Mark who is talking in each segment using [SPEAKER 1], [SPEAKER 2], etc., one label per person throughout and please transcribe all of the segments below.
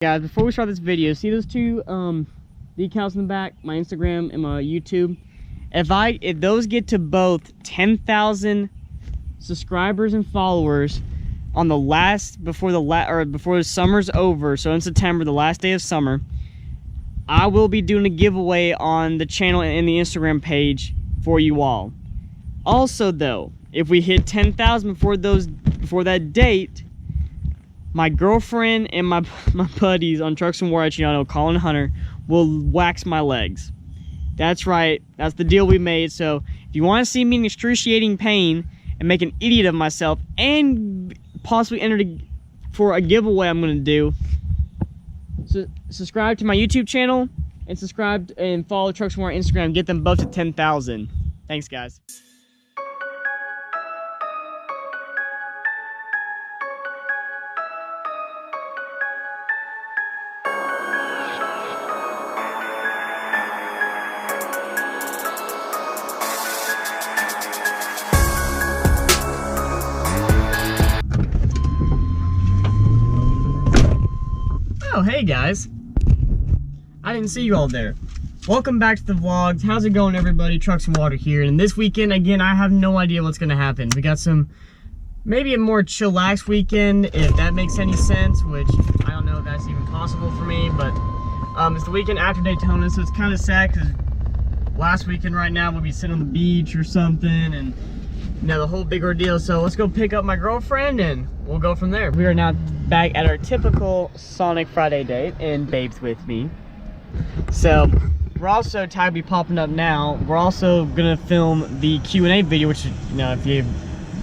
[SPEAKER 1] Guys, before we start this video, see those two decals in the back, my Instagram and my YouTube? If those get to both 10,000 subscribers and followers on the last before the summer's over, so in September, the last day of summer, I will be doing a giveaway on the channel and the Instagram page for you all. Also though, if we hit 10,000 before that date, my girlfriend and my buddies on Trucks and War, Colin and Hunter, will wax my legs. That's right, that's the deal we made. So if you want to see me in excruciating pain and make an idiot of myself and possibly enter for a giveaway I'm going to do, so subscribe to my YouTube channel and subscribe and follow Trucks and War on Instagram. Get them both to 10,000. Thanks, guys. Oh, hey guys, I didn't see you all there. Welcome back to the vlogs. How's it going, everybody? Trucks and Water here. And this weekend, again, I have no idea what's gonna happen. We got maybe a more chillax weekend, if that makes any sense, which I don't know if that's even possible for me, but it's the weekend after Daytona, so it's kind of sad because last weekend right now we'll be sitting on the beach or something, and the whole big ordeal. So let's go pick up my girlfriend and we'll go from there. We are now back at our typical Sonic Friday date, and Babe's with me. So we're also, tag be popping up now, we're also gonna film the Q&A video, which, if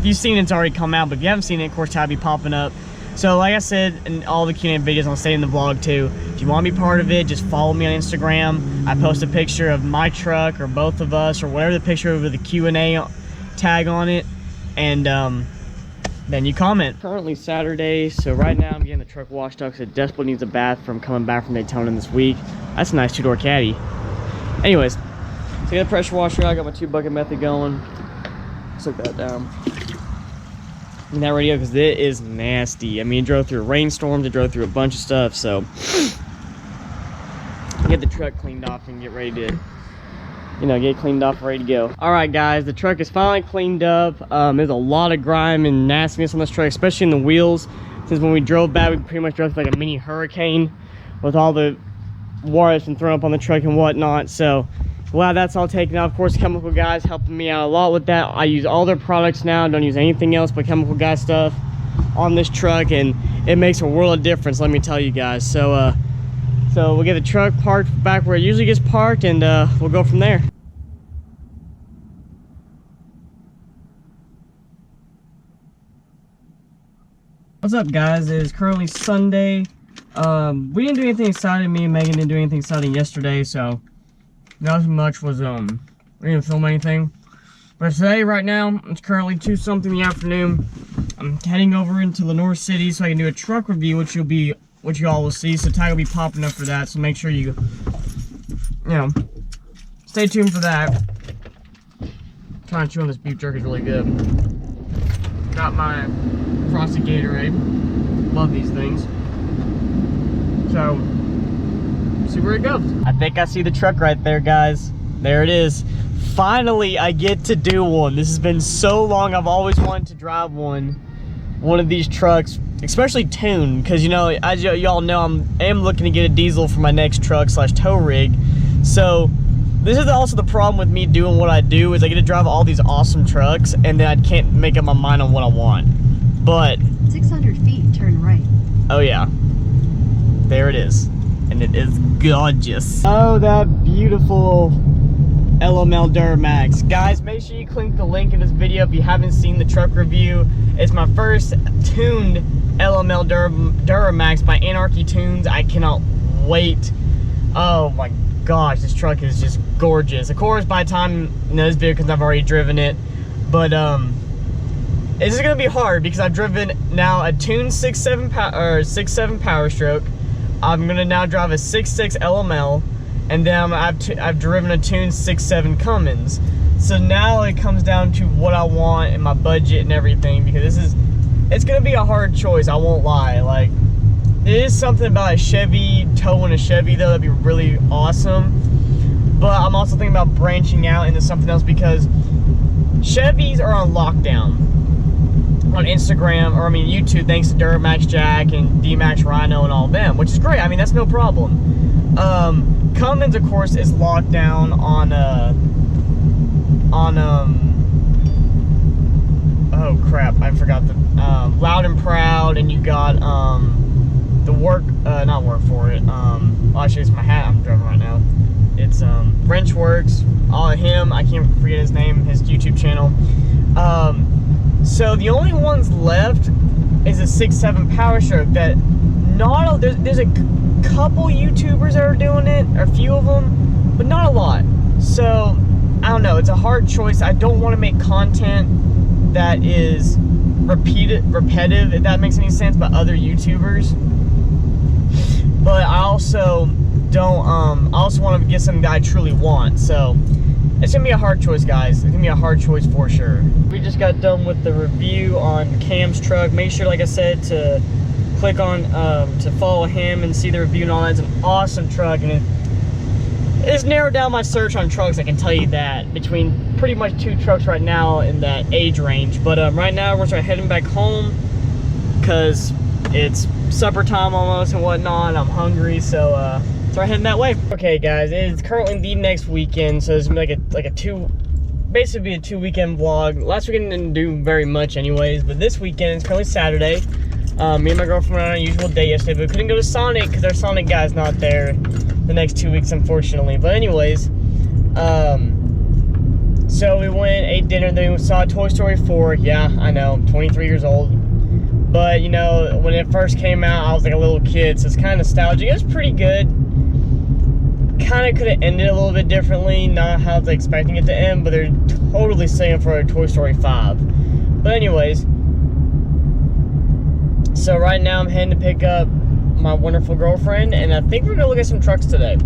[SPEAKER 1] you've seen it, it's already come out, but if you haven't seen it, of course, tag be popping up. So like I said in all the Q&A videos, I'll say in the vlog too, if you want to be part of it, just follow me on Instagram. I post a picture of my truck or both of us or whatever the picture with the Q&A tag on it, and then you comment. Currently Saturday, so right now I'm getting the truck washed up because it desperately needs a bath from coming back from Daytona this week. That's a nice two-door caddy. Anyways, so I got the pressure washer, I got my 2-bucket method going. Took that down. And that radio, because it is nasty. I mean, it drove through rainstorms, it drove through a bunch of stuff, so get the truck cleaned off and get ready to get cleaned off, ready to go. All right, guys, the truck is finally cleaned up. There's a lot of grime and nastiness on this truck, especially in the wheels. Since when we drove back, we pretty much drove like a mini hurricane with all the water that's been thrown up on the truck and whatnot. So glad that's all taken out. Of course, Chemical Guys helping me out a lot with that. I use all their products now. Don't use anything else but Chemical Guy stuff on this truck, and it makes a world of difference, let me tell you guys. So we'll get the truck parked back where it usually gets parked, and we'll go from there. What's up, guys? It is currently Sunday. We didn't do anything exciting. Me and Megan didn't do anything exciting yesterday, so not as much was, we didn't film anything. But today, right now, it's currently 2-something in the afternoon. I'm heading over into Lenore City so I can do a truck review, which you all will see. So tag will be popping up for that, so make sure you stay tuned for that. Trying to chew on this beef jerky is really good. Got my frosted Gatorade. Love these things. So, see where it goes. I think I see the truck right there, guys. There it is. Finally, I get to do one. This has been so long. I've always wanted to drive one of these trucks, especially tuned, because as y'all know, I am looking to get a diesel for my next truck / tow rig. So this is also the problem with me doing what I do, is I get to drive all these awesome trucks and then I can't make up my mind on what I want. But
[SPEAKER 2] 600 feet, turn right.
[SPEAKER 1] Oh yeah, there it is, and it is gorgeous. Oh, that beautiful LML Duramax. Guys, make sure you click the link in this video if you haven't seen the truck review. It's my first tuned LML Duramax by Anarchy Tunes. I cannot wait. Oh my gosh, this truck is just gorgeous. Of course, by the time this video, because I've already driven it, but this is gonna be hard because I've driven now a tuned 6.7 Power Stroke. I'm gonna now drive a 6.6 LML, and then I've driven a tuned 6.7 Cummins. So now it comes down to what I want and my budget and everything, because it's gonna be a hard choice, I won't lie. Like, It is something about a Chevy, towing a Chevy though, that'd be really awesome. But I'm also thinking about branching out into something else because Chevys are on lockdown on Instagram, or I mean YouTube, thanks to Duramax Jack and D-Max Rhino and all them, which is great. I mean, that's no problem. Cummins, of course, is locked down on oh crap, I forgot the Loud and Proud, and you got the not work for it. Well, actually, it's my hat I'm driving right now. It's Wrenchworks, all of him. I can't forget his name, his YouTube channel. So the only ones left is a 6.7 powerstroke that there's a couple YouTubers that are doing it, or a few of them, but not a lot. So I don't know, it's a hard choice. I don't want to make content that is repetitive, if that makes any sense, by other YouTubers. But I also don't I also want to get something that I truly want. So it's gonna be a hard choice, guys. It's gonna be a hard choice for sure. We just got done with the review on Cam's truck. Make sure, like I said, to click on to follow him and see the review and all that. It's an awesome truck, and it's narrowed down my search on trucks, I can tell you that, between pretty much 2 trucks right now in that age range. But right now we're gonna start heading back home because it's supper time almost and whatnot. I'm hungry, so start heading that way. Okay, guys, it is currently the next weekend, so it's gonna be like a basically a 2-weekend vlog. Last weekend didn't do very much anyways, but this weekend, it's currently Saturday. Me and my girlfriend went on our usual date yesterday, but we couldn't go to Sonic because our Sonic guy's not there the next 2 weeks, unfortunately. But anyways, so we went, ate dinner, then we saw Toy Story 4. Yeah, I know, I'm 23 years old. But, you know, when it first came out, I was like a little kid, so it's kind of nostalgic. It was pretty good. Kind of could have ended a little bit differently, not how I was expecting it to end, but they're totally saying for a Toy Story 5. But anyways, so right now I'm heading to pick up my wonderful girlfriend, and I think we're gonna look at some trucks today.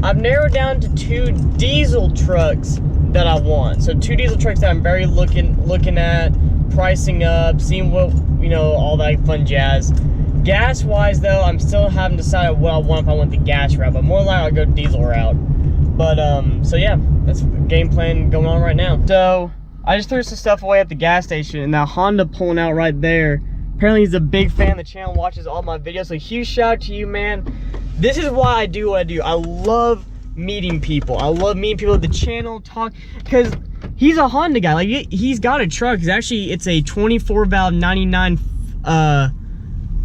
[SPEAKER 1] I've narrowed down to 2 diesel trucks that I want. So 2 diesel trucks that I'm very looking at, pricing up, seeing what, you know, all that fun jazz. Gas wise though, I'm still haven't decided what I want, if I want the gas route, but more likely I'll go diesel route. But so yeah, that's the game plan going on right now. So I just threw some stuff away at the gas station, and that Honda pulling out right there, apparently he's a big fan of the channel, watches all my videos, so huge shout out to you, man. This is why I do what I do. I love meeting people. I love meeting people at the channel, talk, because he's a Honda guy. Like, he's got a truck. It's a 24 valve 99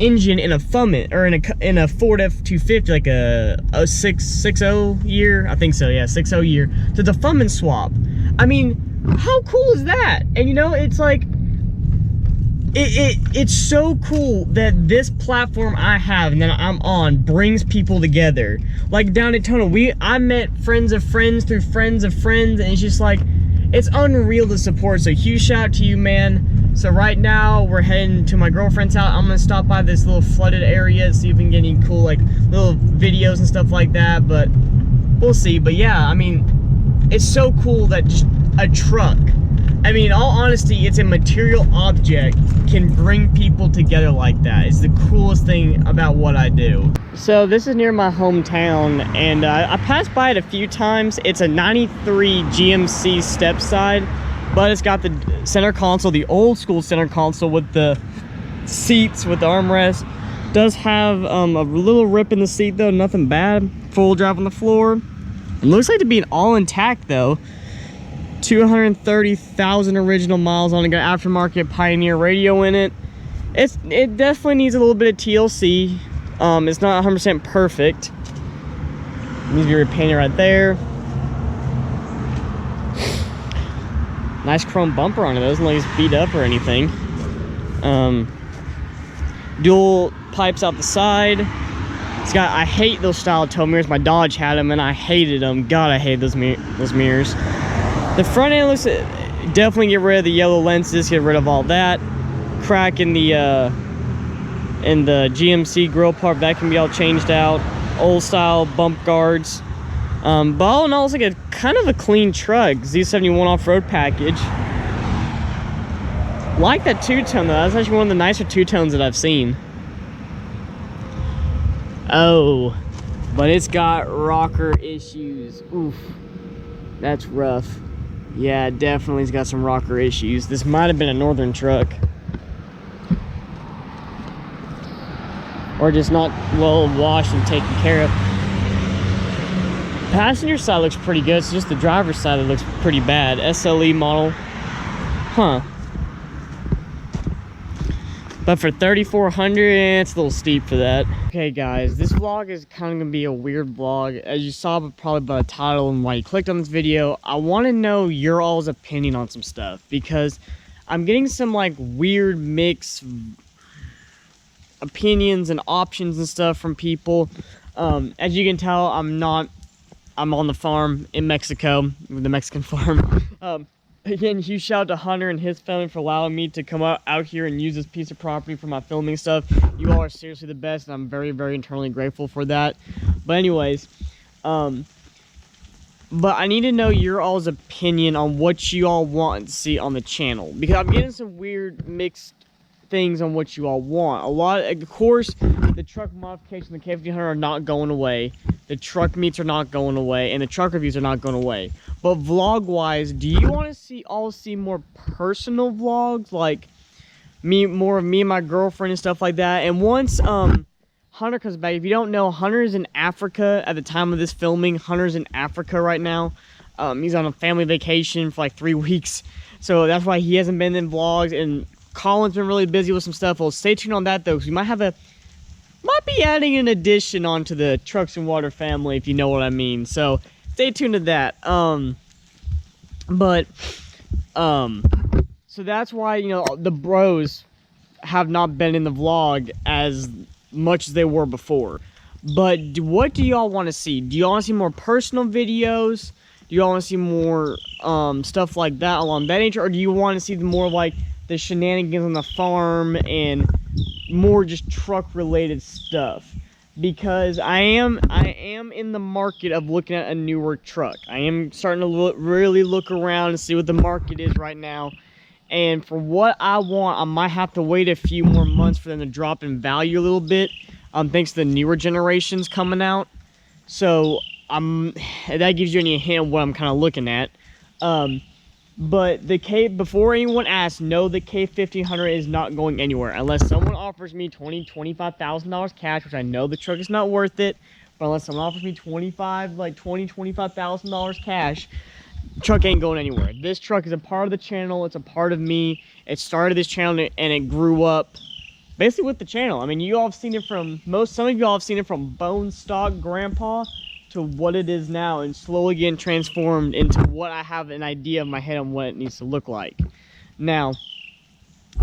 [SPEAKER 1] engine in a Fummit, or in a Ford F-250, like a 6.0 year, I think so, yeah, 6.0 year. So it's a Fummit swap. I mean, how cool is that? And you know, it's like, it's so cool that this platform I have and that I'm on brings people together. Like down in Daytona, I met friends of friends through friends of friends, and it's just like, it's unreal to support. So huge shout out to you, man. So right now we're heading to my girlfriend's house. I'm gonna stop by this little flooded area and see if we can get any cool like little videos and stuff like that, but we'll see. But yeah, I mean, it's so cool that just a truck, I mean, in all honesty, it's a material object, can bring people together like that. It's the coolest thing about what I do. So this is near my hometown, and I passed by it a few times. It's a 93 GMC step side, but it's got the center console, the old school center console with the seats, with the armrest. Does have a little rip in the seat though, nothing bad. Full drive on the floor. It looks like to be an all intact though. 230,000 original miles on it. Got aftermarket Pioneer radio in it. It definitely needs a little bit of TLC. It's not 100% perfect. It needs to be repainted right there. Nice chrome bumper on it. It doesn't look like it's beat up or anything. Dual pipes out the side. It's got, I hate those style tow mirrors. My Dodge had them and I hated them. God, I hate those mirrors. The front end looks, definitely get rid of the yellow lenses, get rid of all that. Crack in the GMC grill part, that can be all changed out. Old style bump guards. But all in all, it's like a kind of a clean truck. Z71 off-road package. Like that two-tone though. That's actually one of the nicer two-tones that I've seen. Oh, but it's got rocker issues. Oof, that's rough. Yeah, definitely it's got some rocker issues. This might have been a Northern truck. Or just not well washed and taken care of. Passenger side looks pretty good. It's just the driver's side that looks pretty bad. SLE model. Huh. But for 3,400, it's a little steep for that. Okay, guys, this vlog is kind of gonna be a weird vlog. As you saw probably by the title and why you clicked on this video, I want to know your all's opinion on some stuff, because I'm getting some like weird mixed opinions and options and stuff from people. As you can tell, I'm on the farm in Mexico, the Mexican farm. Again, huge shout out to Hunter and his family for allowing me to come out here and use this piece of property for my filming stuff. You all are seriously the best, and I'm very, very internally grateful for that. But anyways, but I need to know your all's opinion on what you all want to see on the channel, because I'm getting some weird mixed things on what you all want. A lot, of course, the truck modifications, the K1500 are not going away. The truck meets are not going away, and the truck reviews are not going away. But vlog-wise, do you want to see more personal vlogs, like more of me and my girlfriend and stuff like that? And once Hunter comes back, if you don't know, Hunter is in Africa at the time of this filming. Hunter's in Africa right now. He's on a family vacation for like 3 weeks, so that's why he hasn't been in vlogs. And Colin's been really busy with some stuff. Well, stay tuned on that though, because we might be adding an addition onto the Trucks and Water family, if you know what I mean. So stay tuned to that. So that's why, you know, the bros have not been in the vlog as much as they were before. But what do y'all want to see? Do y'all want to see more personal videos? Do y'all want to see more stuff like that along that nature? Or do you want to see more like the shenanigans on the farm and more just truck related stuff? Because I am in the market of looking at a newer truck. I am starting to really look around and see what the market is right now. And for what I want, I might have to wait a few more months for them to drop in value a little bit, thanks to the newer generations coming out. So that gives you any hint of what I'm kind of looking at. But before anyone asks, no, the K1500 is not going anywhere unless someone offers me $25,000 cash, which I know the truck is not worth it. But unless someone offers me $25,000 cash, the truck ain't going anywhere. This truck is a part of the channel. It's a part of me. It started this channel and it grew up basically with the channel. I mean, you all have seen it from some of you all have seen it from bone stock grandpa to what it is now, and slowly getting transformed into what I have an idea in my head on what it needs to look like now.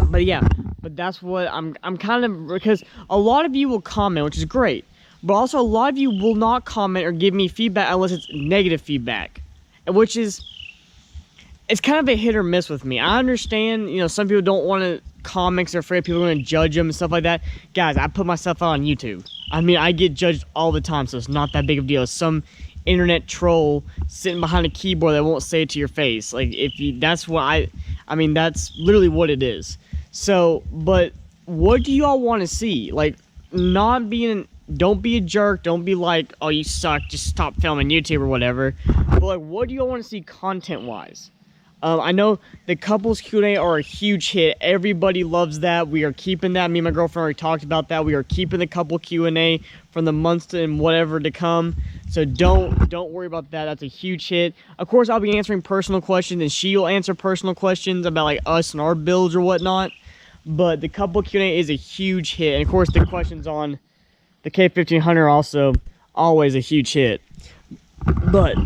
[SPEAKER 1] But yeah, but that's what I'm kind of, because a lot of you will comment, which is great, but also a lot of you will not comment or give me feedback unless it's negative feedback, which is, it's kind of a hit or miss with me. I understand, you know, some people don't want to comment, they're afraid people are going to judge them and stuff like that. Guys, I put myself out on YouTube. I mean, I get judged all the time, so it's not that big of a deal. It's some internet troll sitting behind a keyboard that won't say it to your face. Like, that's what I mean, that's literally what it is. So, but what do you all want to see? Like, don't be a jerk. Don't be like, oh, you suck, just stop filming YouTube or whatever. But like, what do you all want to see content-wise? I know the couples Q&A are a huge hit. Everybody loves that. We are keeping that. Me and my girlfriend already talked about that. We are keeping the couple Q&A from the months and whatever to come. So don't worry about that. That's a huge hit. Of course, I'll be answering personal questions, and she'll answer personal questions about like us and our builds or whatnot. But the couple Q&A is a huge hit. And of course, the questions on the K1500 are also always a huge hit. But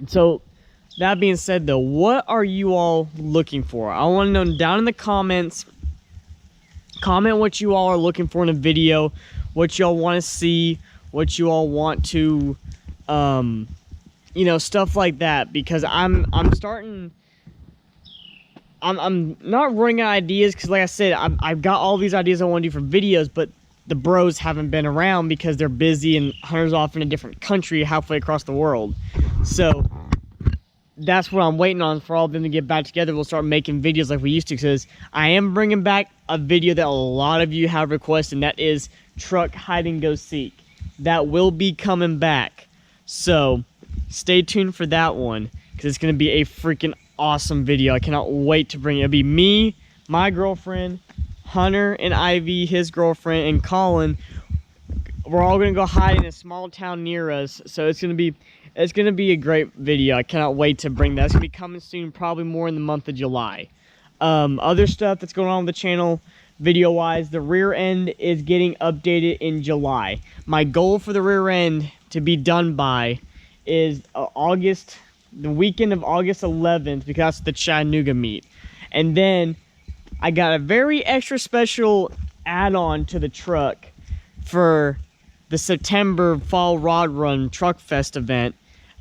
[SPEAKER 1] so that being said though, what are you all looking for? I want to know down in the comments. Comment what you all are looking for in a video, what y'all want to see, what you all want to, you know, stuff like that. Because I'm not running out of ideas, because like I said, I've got all these ideas I want to do for videos, but the bros haven't been around because they're busy and Hunter's off in a different country halfway across the world. So that's what I'm waiting on, for all of them to get back together. We'll start making videos like we used to, because I am bringing back a video that a lot of you have requested, and that is truck hide and go seek. That will be coming back. So stay tuned for that one, because it's going to be a freaking awesome video. I cannot wait to bring it. It'll be me, my girlfriend, Hunter and Ivy, his girlfriend, and Colin. We're all going to go hide in a small town near us. So it's going to be a great video. I cannot wait to bring that. It's going to be coming soon, probably more in the month of July. Other stuff that's going on with the channel, video-wise, the rear end is getting updated in July. My goal for the rear end to be done by is the weekend of August 11th, because that's the Chattanooga meet. And then I got a very extra special add-on to the truck for the September Fall Rod Run Truck Fest event.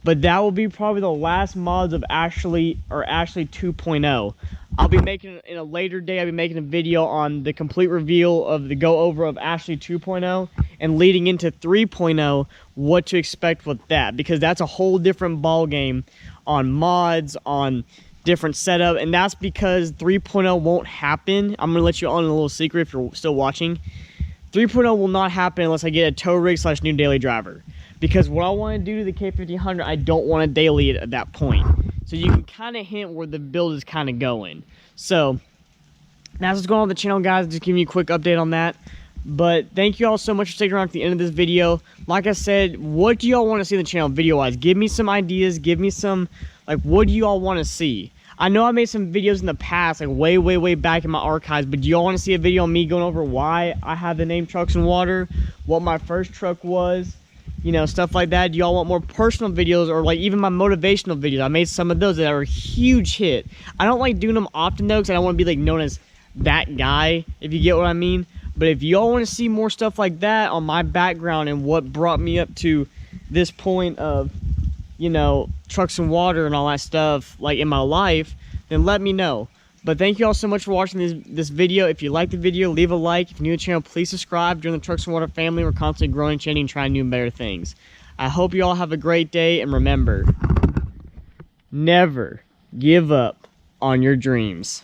[SPEAKER 1] But that will be probably the last mods of Ashley 2.0. I'll be making, in a later day, I'll be making a video on the complete reveal of the go over of Ashley 2.0 and leading into 3.0, what to expect with that, because that's a whole different ball game on mods, on different setup, and that's because 3.0 won't happen. I'm gonna let you on a little secret if you're still watching. 3.0 will not happen unless I get a tow rig / new daily driver. Because what I want to do to the K1500, I don't want to daily it at that point. So you can kind of hint where the build is kind of going. So that's what's going on with the channel, guys. Just giving you a quick update on that. But thank you all so much for sticking around to the end of this video. Like I said, what do y'all want to see on the channel video-wise? Give me some ideas. Give me some, like, what do y'all want to see? I know I made some videos in the past, like way back in my archives, but do y'all want to see a video on me going over why I have the name Trucks and Water, what my first truck was, you know, stuff like that? Do y'all want more personal videos, or like even my motivational videos? I made some of those that are a huge hit. I don't like doing them often though, because I don't want to be like known as that guy, if you get what I mean. But if y'all want to see more stuff like that on my background and what brought me up to this point of, you know, Trucks and Water and all that stuff, like in my life, then let me know. But thank you all so much for watching this video. If you like the video, leave a like. If you're new to the channel, please subscribe. Join the Trucks and Water family. We're constantly growing, changing, and trying new and better things. I hope you all have a great day, and remember, never give up on your dreams.